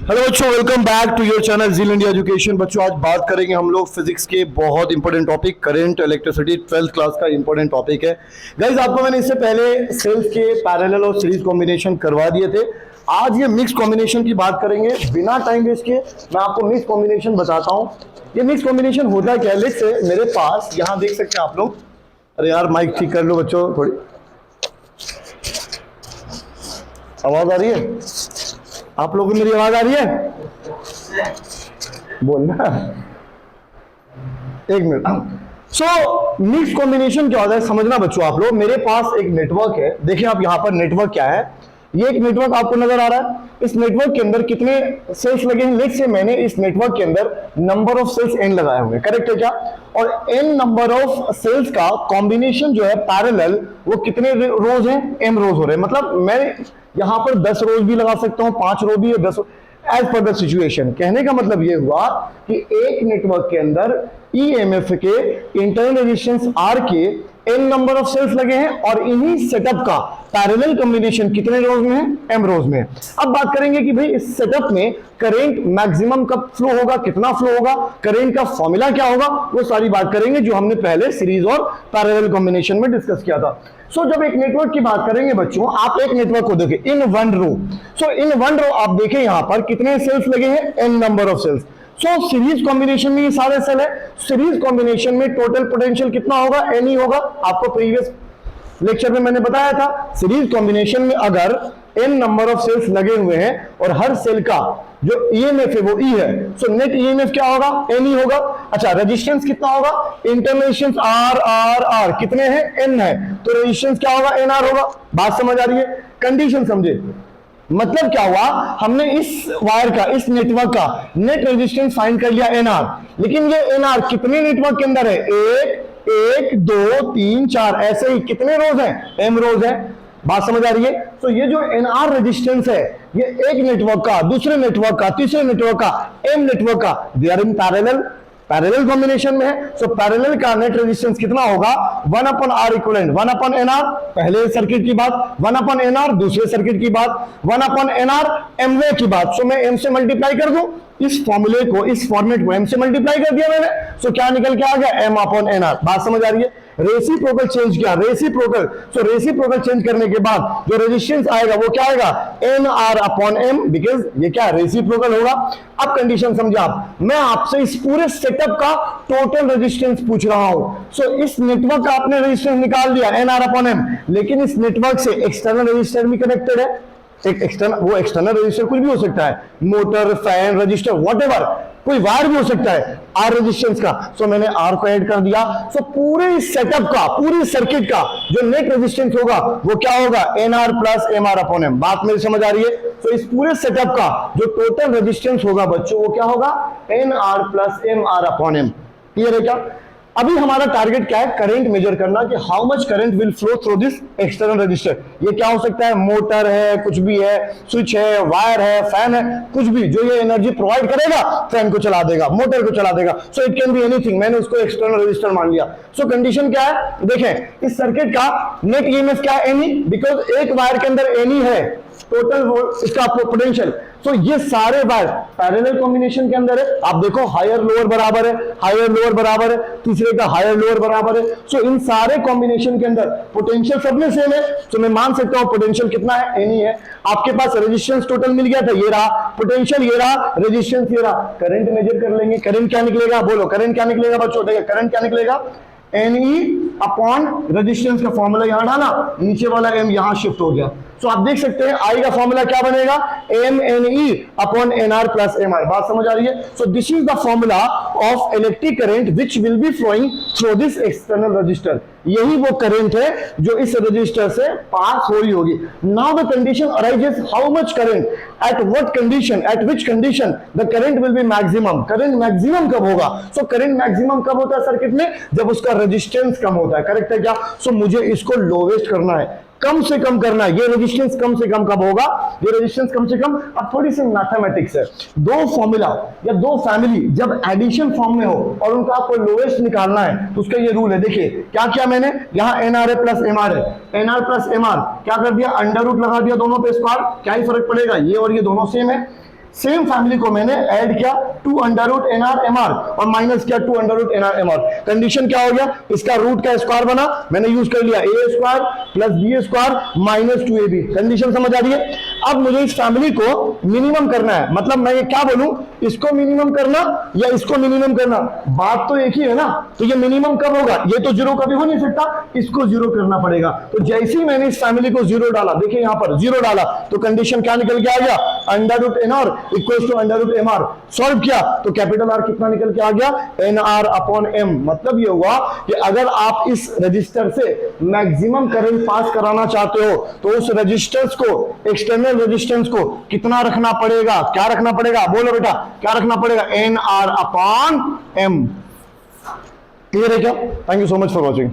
Hello बच्चों, welcome back to your channel Zeal India education. बच्चों आज बात करेंगे हम लोग फिजिक्स के बहुत important topic current electricity 12th class का इंपॉर्टेंट टॉपिक है। गाइस आपको मैंने इससे पहले सेल्स के पैरेलल और सीरीज कॉम्बिनेशन करवा दिए थे। आज ये मिक्स कॉम्बिनेशन की बात करेंगे। बिना टाइम वेस्ट के मैं आपको मिक्स कॉम्बिनेशन बताता हूँ। ये मिक्स कॉम्बिनेशन होता क्या है, लेट्स से मेरे पास यहाँ देख सकते हैं आप लोग। अरे यार माइक ठीक कर लो बच्चों, थोड़ी आवाज आ रही है? आप लोगों को मेरी आवाज आ रही है? बोलना एक मिनट। सो मिक्स कॉम्बिनेशन क्या होता है समझना बच्चों आप लोग। मेरे पास एक नेटवर्क है, देखिए आप यहाँ पर नेटवर्क क्या है। ये एक नेटवर्क आपको नजर आ रहा है। इस नेटवर्क के अंदर कितने सेल्स लगे हैं? लेट्स से मैंने इस नेटवर्क के अंदर नंबर ऑफ सेल्स n लगाए हुए, करेक्ट है क्या? और n नंबर ऑफ सेल्स का कॉम्बिनेशन जो है पैरेलल, वो कितने रोज हैं? m रोज हो रहे हैं। मतलब मैं यहां पर 10 रोज भी लगा सकता हूं, 5 रो भी है, 10 एज पर द सिचुएशन। कहने का मतलब ये हुआ कि एक नेटवर्क के अंदर ईएमएफ के इंटरनल रेजिस्टेंस आर के n नंबर ऑफ सेल्स लगे हैं और इन्हीं सेटअप का पैरेलल कॉम्बिनेशन कितने रोज में है? m रोज में। अब बात करेंगे कि भाई इस सेटअप में करंट मैक्सिमम कब फ्लो होगा, कितना फ्लो होगा, करंट का फॉर्मूला क्या होगा, वो सारी बात करेंगे जो हमने पहले सीरीज और पैरेलल कॉम्बिनेशन में डिस्कस किया था। सो जब एक नेटवर्क की बात करेंगे बच्चों, आप एक नेटवर्क को देखें in one row. So in one row आप देखें यहां पर कितने सेल्स लगे हैं? n number of cells. So series combination में ये सारे सेल है। सीरीज कॉम्बिनेशन में टोटल पोटेंशियल कितना होगा? n ही होगा। आपको प्रीवियस लेक्चर में मैंने बताया था, सीरीज कॉम्बिनेशन में अगर n नंबर ऑफ सेल्स लगे हुए हैं और हर सेल का जो ईएमएफ है वो E है, सो नेट ईएमएफ क्या होगा? n ही होगा। अच्छा, रेजिस्टेंस कितना होगा? इंटरनल रेजिस्टेंस R कितने हैं? n है, तो रेजिस्टेंस क्या होगा? nr होगा। बात समझ आ रही है? कंडीशन समझे। मतलब क्या हुआ, हमने इस वायर का, इस नेटवर्क का नेट रेजिस्टेंस फाइंड कर लिया nr, लेकिन ये nr कितने नेटवर्क के अंदर है? 1 2 3 4, ऐसे ही कितने रोज हैं? m रोज है। बात समझ आ रही है? तो ये जो nr रेजिस्टेंस है, ये एक नेटवर्क का, दूसरे नेटवर्क का, तीसरे नेटवर्क का, m नेटवर्क का, they are in parallel combination में है। सो पैरेलल का नेट रेजिस्टेंस कितना होगा? 1/r इक्विवेलेंट 1/nr, पहले सर्किट की बात, 1/nr दूसरे सर्किट की बात, 1/nr mवे की बात। सो मैं m से मल्टीप्लाई कर दूं, इस फॉर्मूले को, इस फॉर्मेट को m से मल्टीप्लाई कर दिया मैंने। सो क्या निकल के आ गया? m/nr। बात समझ आ रही है? रेसिप्रोकल चेंज किया, रेसिप्रोकल। सो रेसिप्रोकल चेंज करने के बाद जो रेजिस्टेंस आएगा वो क्या आएगा? nr/m, बिकॉज ये क्या रेसिप्रोकल होगा। अब कंडीशन समझे आप, मैं आपसे इस पूरे सेटअप का टोटल रेजिस्टेंस पूछ रहा हूं। सो इस नेटवर्क का आपने रेजिस्टेंस निकाल दिया nr/m, लेकिन इस नेटवर्क से एक्सटर्नल रेजिस्टर भी कनेक्टेड है। एक एक्सटर्नल, वो एक्सटर्नल रजिस्टर कुछ भी हो सकता है, मोटर, फैन, रजिस्टर, व्हाटएवर, कोई वायर भी हो सकता है आर रेजिस्टेंस का। सो मैंने आर को ऐड कर दिया। सो पूरे सेटअप का, पूरी सर्किट का जो नेट रेजिस्टेंस होगा वो क्या होगा? nr plus mr/m। बात मेरी समझ आ रही है? तो इस पूरे सेटअप का जो टोटल रेजिस्टेंस होगा बच्चों, वो क्या होगा? nr plus mr/m। क्लियर है क्या? अभी हमारा टारगेट क्या है? करंट मेजर करना, कि how much current will flow through this external register. ये क्या हो सकता है? मोटर है, कुछ भी है, स्विच है, वायर है, फैन है, कुछ भी जो ये एनर्जी प्रोवाइड करेगा, फैन को चला देगा, मोटर को चला देगा। So it can be anything, मैंने उसको एक्सटर्नल रजिस्टर मान लिया। सो कंडीशन क्या है? देखें इस सर्किट का नेट ईएमएफ क्या है? Ni, बिकॉज एक वायर के अंदर Ni है, टोटल इसका पोटेंशियल। सो ये सारे वायर पैरेलल कॉम्बिनेशन के अंदर है। आप देखो हायर लोअर बराबर है, हायर लोअर बराबर है, तीसरे का हायर लोअर बराबर है। सो इन सारे कॉम्बिनेशन के अंदर पोटेंशियल सब में सेम है। सो मैं मान सकता हूं पोटेंशियल कितना है? Ni है। आपके पास रेजिस्टेंस टोटल मिल गया था, ये रहा पोटेंशियल, ये रहा रेजिस्टेंस, ये रहा। करंट मेजर कर लेंगे। करंट क्या निकलेगा? बोलो करंट क्या निकलेगा बच्चों? देखिए करंट क्या निकलेगा? Ne रेजिस्टेंस का फॉर्मूला यहां डाला, नीचे वाला m यहां शिफ्ट हो गया। सो आप देख सकते हैं I का फॉर्मूला क्या बनेगा? mNE/nr plus mr। बात समझ आ रही है? So this is the formula of electric current which will be flowing through this external resistor. यही वो करंट है जो इस रजिस्टर से पास हो रही होगी। Now the condition arises, how much current, at what condition, eight which condition the current will be maximum. Current maximum कब होगा? सो करंट मैक्सिमम कब होता है सर्किट में? जब उसका रेजिस्टेंस कम होता है, करेक्ट है क्या? सो मुझे इसको लोवेस्ट करना है, कम से कम करना है। ये रेजिस्टेंस कम से कम कब होगा? ये रेजिस्टेंस कम से कम। अब थोड़ी सी मैथमेटिक्स है, दो फॉर्मूला या दो फैमिली जब एडिशन फॉर्म में हो और उनका आपको लोवेस्ट निकालना है, तो उसका ये रूल है। देखिए क्या किया मैंने, यहाँ nr है प्लस mr है, nr प्लस mr क्या कर दिया? अंडर रूट लगा दिया दोनों पे स्क्वायर, क्या ही फर्क पड़ेगा, ये और ये दोनों सेम है। सेम फैमिली को मैंने ऐड किया 2 under root N R M R और माइनस किया 2 under root N R M R. Condition क्या हो गया, इसका रूट का स्क्वायर बना, मैंने यूज कर लिया A square plus B square minus 2ab। Condition समझ आ रही है। अब मुझे इस फैमिली को मिनिमम करना है, मतलब मैं ये क्या बोलूं, इसको मिनिमम करना या इसको मिनिमम करना, बात तो एक ही है ना। तो ये मिनिमम कब होगा, ये तो जीरो कभी हो नहीं सकता, इसको जीरो करना पड़ेगा। तो जैसे ही मैंने इस फैमिली को जीरो डाला, देखिए यहां पर जीरो डाला, तो कंडीशन क्या निकल के आ गया, under root N R equal to under root M R. Solve किया तो कैपिटल आर कितना निकल के आ गया, एन आर अपॉन एम। मतलब ये हुआ कि अगर आप इस रजिस्टर से मैक्सिमम करंट पास कराना चाहते हो तो उस रजिस्टर्स को, एक्सटर्नल रेजिस्टेंस को कितना रखना पड़ेगा, क्या रखना पड़ेगा, बोलो बेटा क्या रखना पड़ेगा, N R upon M. Clear है क्या? Thank you so much for watching.